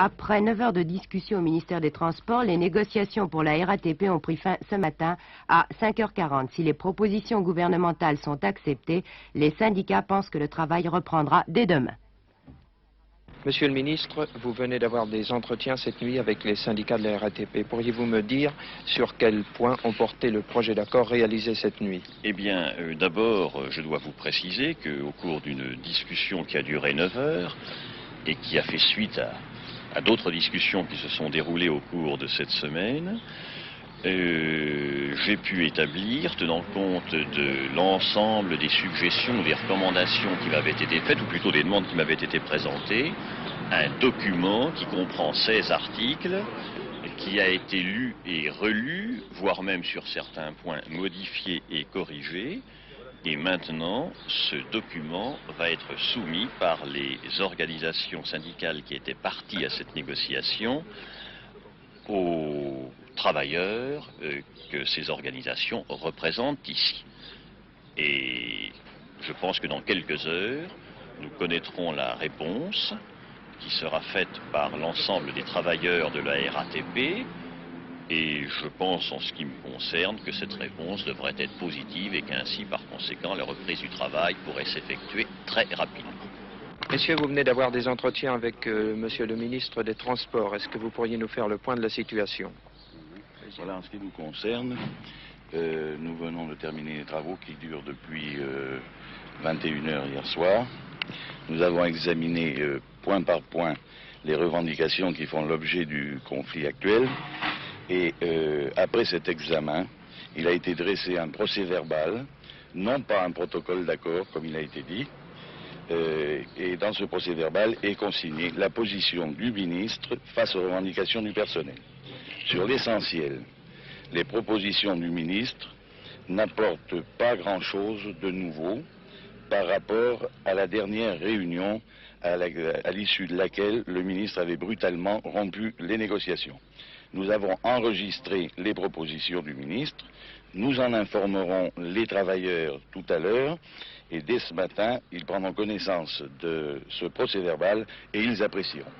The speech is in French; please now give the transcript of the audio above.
Après 9 heures de discussion au ministère des Transports, les négociations pour la RATP ont pris fin ce matin à 5h40. Si les propositions gouvernementales sont acceptées, les syndicats pensent que le travail reprendra dès demain. Monsieur le ministre, vous venez d'avoir des entretiens cette nuit avec les syndicats de la RATP. Pourriez-vous me dire sur quel point ont porté le projet d'accord réalisé cette nuit? Eh bien, d'abord, je dois vous préciser qu'au cours d'une discussion qui a duré 9 heures et qui a fait suite à d'autres discussions qui se sont déroulées au cours de cette semaine, j'ai pu établir, tenant compte de l'ensemble des suggestions, des recommandations qui m'avaient été faites, ou plutôt des demandes qui m'avaient été présentées, un document qui comprend 16 articles, qui a été lu et relu, voire même sur certains points modifié et corrigé. Et maintenant, ce document va être soumis par les organisations syndicales qui étaient parties à cette négociation aux travailleurs que ces organisations représentent ici. Et je pense que dans quelques heures, nous connaîtrons la réponse qui sera faite par l'ensemble des travailleurs de la RATP. Et je pense, en ce qui me concerne, que cette réponse devrait être positive et qu'ainsi, par conséquent, la reprise du travail pourrait s'effectuer très rapidement. Messieurs, vous venez d'avoir des entretiens avec monsieur le ministre des Transports. Est-ce que vous pourriez nous faire le point de la situation? Voilà, en ce qui nous concerne, nous venons de terminer les travaux qui durent depuis 21h hier soir. Nous avons examiné point par point les revendications qui font l'objet du conflit actuel. Et après cet examen, il a été dressé un procès-verbal, non pas un protocole d'accord, comme il a été dit. Et dans ce procès-verbal est consignée la position du ministre face aux revendications du personnel. Sur l'essentiel, les propositions du ministre n'apportent pas grand-chose de nouveau par rapport à la dernière réunion à l'issue de laquelle le ministre avait brutalement rompu les négociations. Nous avons enregistré les propositions du ministre, nous en informerons les travailleurs tout à l'heure, et dès ce matin, ils prendront connaissance de ce procès-verbal et ils apprécieront.